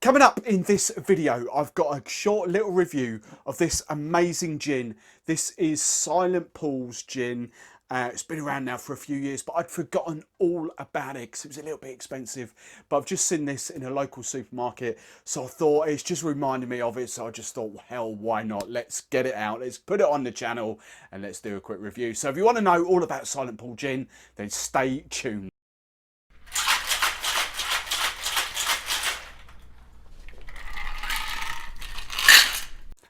Coming up in this video, I've got a short little review of this amazing gin. This is Silent Paul's gin. It's been around now for a few years, but I'd forgotten all about it because it was a little bit expensive. But I've just seen this in a local supermarket, so I thought it's just reminded me of it. So I just thought, well, hell, why not? Let's get it out. Let's put it on the channel and let's do a quick review. So if you want to know all about Silent Paul gin, then stay tuned.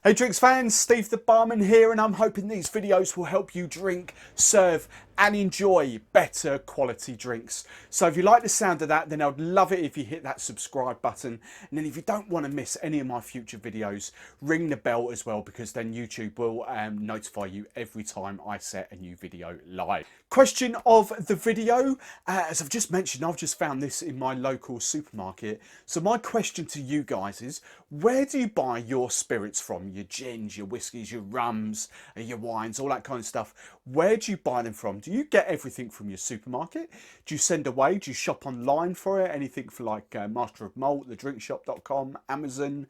Hey drinks fans, Steve the Barman here, and I'm hoping these videos will help you drink, serve and enjoy better quality drinks. So if you like the sound of that, then I'd love it if you hit that subscribe button. And then if you don't want to miss any of my future videos, ring the bell as well, because then YouTube will notify you every time I set a new video live. Question of the video, as I've just mentioned, I've just found this in my local supermarket. So my question to you guys is, where do you buy your spirits from? Your gins, your whiskies, your rums, your wines, all that kind of stuff. Where do you buy them from? Do you get everything from your supermarket? Do you send away? Do you shop online for it? Anything for like Master of Malt, thedrinkshop.com, Amazon?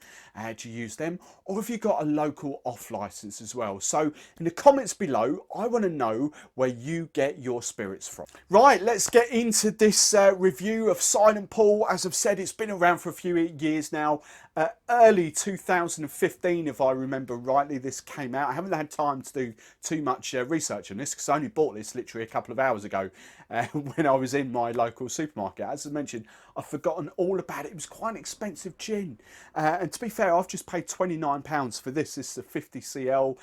Do you use them? Or have you got a local off license as well? So in the comments below, I want to know where you get your spirits from. Right, let's get into this review of Silent Paul. As I've said, it's been around for a few years now. Early 2015, if I remember rightly, this came out. I haven't had time to do too much research on this because I only bought this literally a couple of hours ago when I was in my local supermarket. As I mentioned, I've forgotten all about it. It was quite an expensive gin. And to be fair, I've just paid £29 for this. This is a 50 cl,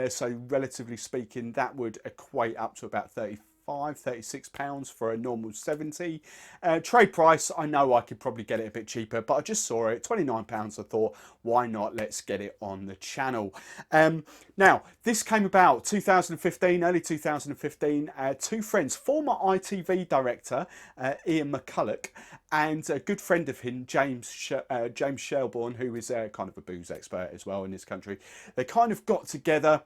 so relatively speaking, that would equate up to about £36 for a normal 70. Trade price, I know I could probably get it a bit cheaper, but I just saw it, £29. I thought, why not? Let's get it on the channel. Now, this came about 2015, early 2015. Two friends, former ITV director Ian McCulloch, and a good friend of him, James Shelbourne, who is kind of a booze expert as well in this country. They kind of got together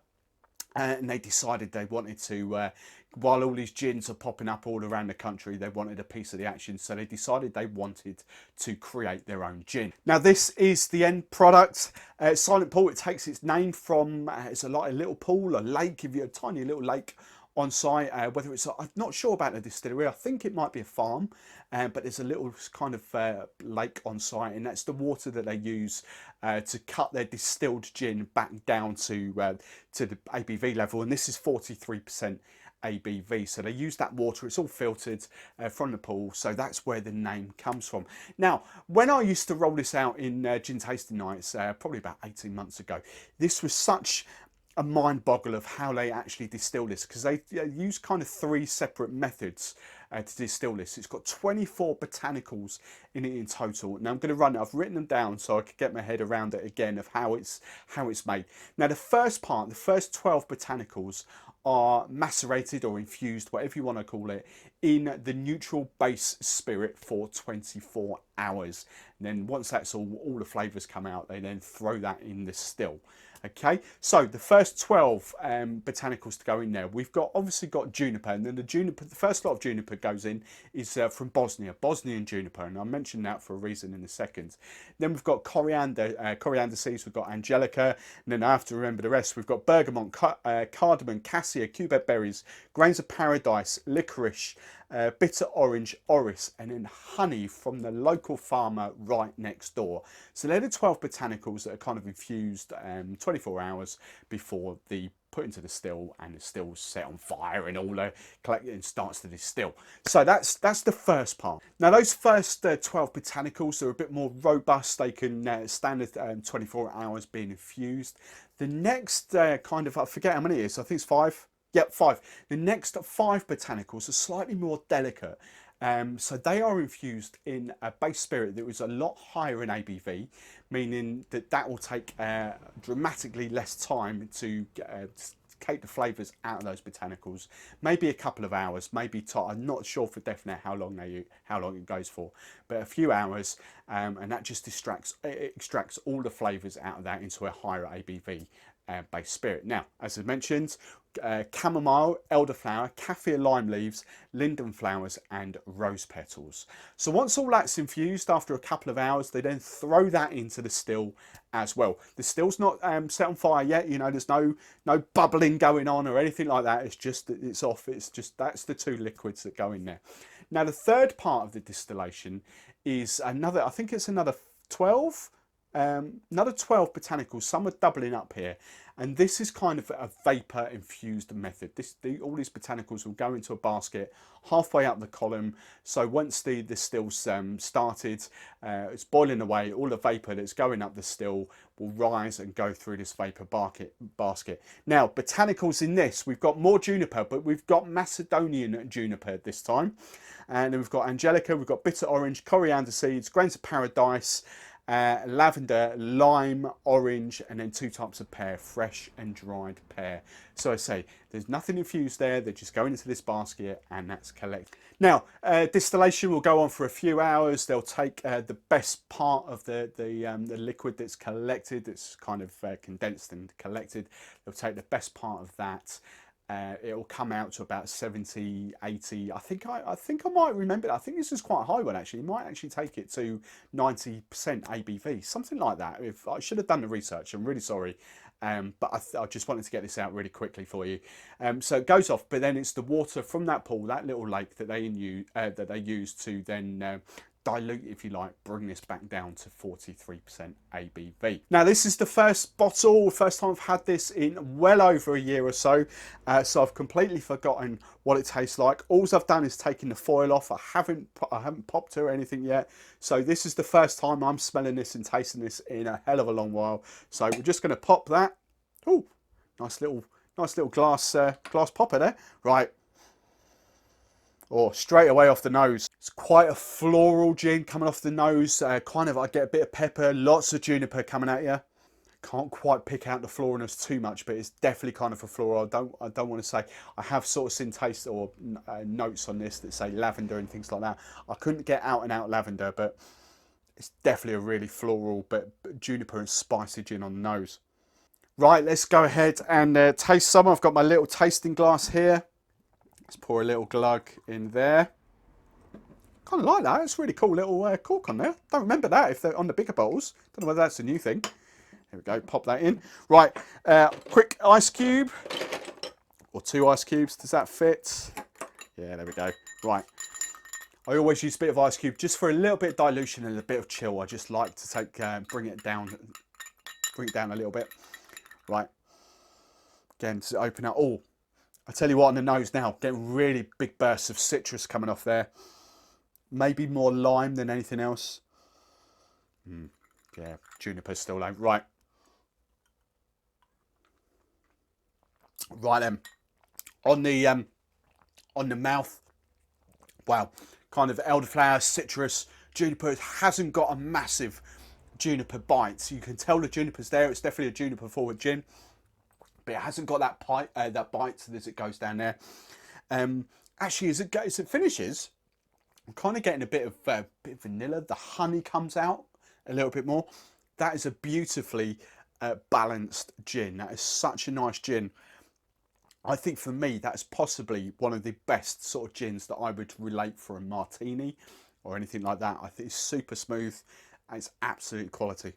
and they decided they wanted to, while all these gins are popping up all around the country, they wanted a piece of the action. So they decided they wanted to create their own gin. Now this is the end product. Silent Paul, it takes its name from, it's like a little pool, a lake, if you're a tiny little lake on site, whether it's, I'm not sure about the distillery, I think it might be a farm, but there's a little kind of lake on site, and that's the water that they use to cut their distilled gin back down to the ABV level, and this is 43% ABV, so they use that water. It's all filtered from the pool, so that's where the name comes from. Now, when I used to roll this out in gin tasting nights, probably about 18 months ago, this was such a mind boggle of how they actually distill this, because they use kind of three separate methods to distill this. It's got 24 botanicals in it in total. Now I'm going to run it. I've written them down so I could get my head around it again of how it's made. Now the first part, the first 12 botanicals are macerated or infused, whatever you want to call it, in the neutral base spirit for 24 hours. And then once that's all the flavours come out, they then throw that in the still. Okay, so the first 12 botanicals to go in there, we've obviously got juniper, and then the first lot of juniper goes in is from Bosnian juniper, and I'll mention that for a reason in a second. Then we've got coriander seeds, we've got angelica, and then I have to remember the rest. We've got bergamot, cardamom, cassia, cubeb berries, grains of paradise, licorice, bitter orange, orris, and then honey from the local farmer right next door. So they're the 12 botanicals that are kind of infused 24 hours before the put into the still, and the still's set on fire and all the collecting starts to distill. So that's the first part. Now those first 12 botanicals are a bit more robust. They can stand 24 hours being infused. The next kind of, I forget how many it is, I think it's 5. Yep, 5. The next 5 botanicals are slightly more delicate. So they are infused in a base spirit that was a lot higher in ABV, meaning that will take dramatically less time to take the flavours out of those botanicals. Maybe a couple of hours, maybe I'm not sure for definite how long it goes for, but a few hours, and that just extracts all the flavours out of that into a higher ABV base spirit. Now, as I mentioned, chamomile, elderflower, kaffir lime leaves, linden flowers and rose petals. So once all that's infused after a couple of hours, they then throw that into the still as well. The still's not set on fire yet, you know, there's no bubbling going on or anything like that. It's just, it's off, it's just, that's the two liquids that go in there. Now the third part of the distillation is another, I think it's another 12 botanicals. Some are doubling up here, and this is kind of a vapor infused method. All these botanicals will go into a basket halfway up the column, so once the still's started, it's boiling away, all the vapor that's going up the still will rise and go through this vapor basket. Now botanicals in this, we've got more juniper, but we've got Macedonian juniper this time, and then we've got angelica, we've got bitter orange, coriander seeds, grains of paradise, lavender, lime, orange, and then 2 types of pear, fresh and dried pear. So I say, there's nothing infused there, they're just going into this basket and that's collected. Now, distillation will go on for a few hours. They'll take the best part of the liquid that's collected, that's kind of condensed and collected. They'll take the best part of that. It will come out to about 70, 80. I think I might remember that. I think this is quite a high one actually. You might actually take it to 90% ABV, something like that. If I should have done the research, I'm really sorry. But I just wanted to get this out really quickly for you. So it goes off, but then it's the water from that pool, that little lake that they use to then dilute, if you like, bring this back down to 43% ABV. Now this is the first bottle, first time I've had this in well over a year or so, so I've completely forgotten what it tastes like. All I've done is taken the foil off. I haven't popped it or anything yet, so this is the first time I'm smelling this and tasting this in a hell of a long while. So we're just going to pop that. Oh, nice little glass popper there. Right. Or straight away off the nose. It's quite a floral gin coming off the nose. Kind of, I get a bit of pepper, lots of juniper coming at you. Can't quite pick out the floralness too much, but it's definitely kind of a floral. I don't want to say, I have sort of seen taste or notes on this that say lavender and things like that. I couldn't get out and out lavender, but it's definitely a really floral, but juniper and spicy gin on the nose. Right, let's go ahead and taste some. I've got my little tasting glass here. Let's pour a little glug in there. Kind of like that. It's a really cool little cork on there. Don't remember that if they're on the bigger bottles. Don't know whether that's a new thing. There we go. Pop that in. Right. Quick ice cube. Or 2 ice cubes. Does that fit? Yeah, there we go. Right. I always use a bit of ice cube just for a little bit of dilution and a bit of chill. I just like to take, bring it down a little bit. Right. Again, to open up. Oh. I tell you what, on the nose now, getting really big bursts of citrus coming off there. Maybe more lime than anything else. Yeah, juniper's still low. Right. Right then. On the mouth, wow, kind of elderflower, citrus, juniper. It hasn't got a massive juniper bite. So you can tell the juniper's there. It's definitely a juniper forward gin. But it hasn't got that bite as it goes down there. Actually, as it finishes, I'm kind of getting a bit of vanilla. The honey comes out a little bit more. That is a beautifully balanced gin. That is such a nice gin. I think for me, that's possibly one of the best sort of gins that I would relate for a martini or anything like that. I think it's super smooth and it's absolute quality.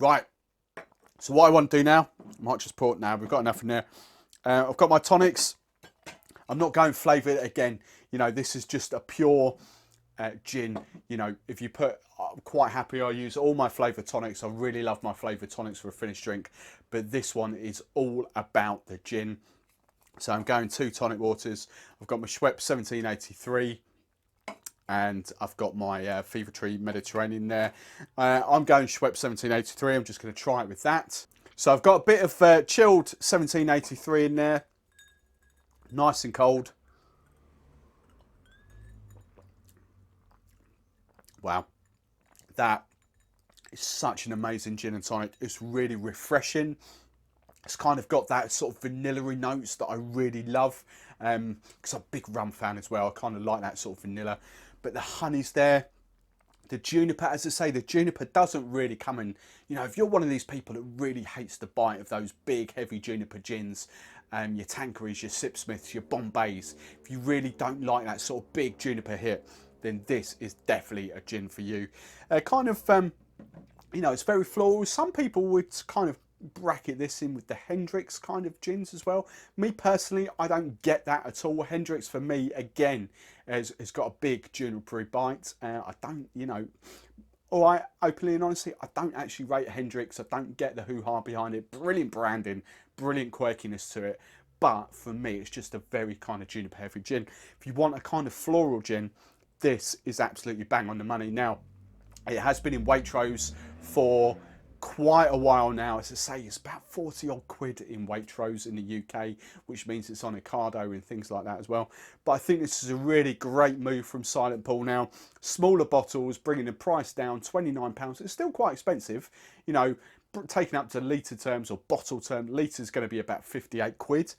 Right, so what I want to do now, I might just pour it now, we've got enough in there. I've got my tonics. I'm not going flavoured again. You know, this is just a pure gin. You know, if you put, I'm quite happy I use all my flavoured tonics. I really love my flavoured tonics for a finished drink. But this one is all about the gin. So I'm going 2 tonic waters. I've got my Schweppes 1783. And I've got my Fever Tree Mediterranean there. I'm going Schweppes 1783. I'm just going to try it with that. So I've got a bit of chilled 1783 in there. Nice and cold. Wow. That is such an amazing gin and tonic. It's really refreshing. It's kind of got that sort of vanilla-y notes that I really love. Because I'm a big rum fan as well. I kind of like that sort of vanilla. But the honey's there, The Juniper, as I say, the Juniper doesn't really come in, you know, if you're one of these people that really hates the bite of those big, heavy Juniper gins, your Tanquerays, your Sipsmiths, your Bombays, if you really don't like that sort of big Juniper Hit, then this is definitely a gin for you. Kind of, you know, it's very floral. Some people would kind of bracket this in with the Hendrix kind of gins as well. Me personally, I don't get that at all. Hendrix for me, again, has got a big junipery bite. I don't, you know, all right, openly and honestly, I don't actually rate Hendrix. I don't get the hoo-ha behind it. Brilliant branding, brilliant quirkiness to it. But for me, it's just a very kind of juniper heavy gin. If you want a kind of floral gin, this is absolutely bang on the money. Now, it has been in Waitrose for quite a while now. As I say, it's about 40 odd quid in Waitrose in the UK, which means it's on Ocado and things like that as well. But I think this is a really great move from Silent Pool now. Smaller bottles, bringing the price down, £29. It's still quite expensive, you know, taken up to litre terms or bottle term. Litre is going to be about 58 quid.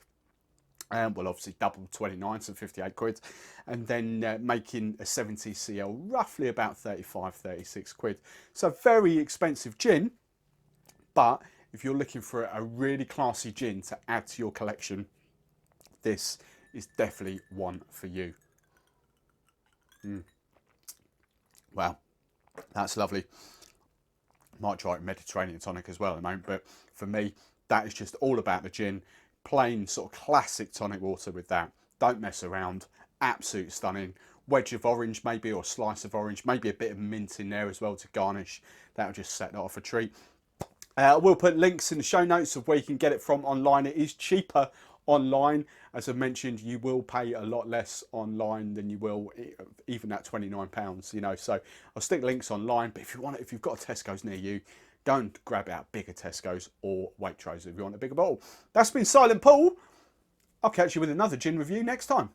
Well, obviously double 29, so 58 quid. And then making a 70 cl roughly about 35, 36 quid. So very expensive gin. But if you're looking for a really classy gin to add to your collection, this is definitely one for you. Wow, that's lovely. Might try Mediterranean tonic as well at the moment, but for me, that is just all about the gin. Plain sort of classic tonic water with that. Don't mess around. Absolute stunning. Wedge of orange maybe, or slice of orange, maybe a bit of mint in there as well to garnish. That'll just set that off a treat. I will put links in the show notes of where you can get it from online. It is cheaper online. As I mentioned, you will pay a lot less online than you will even at £29, you know. So I'll stick links online, but if you want it, if you've got a Tesco's near you, go and grab out bigger Tesco's or Waitrose if you want a bigger bottle. That's been Silent Pool. I'll catch you with another gin review next time.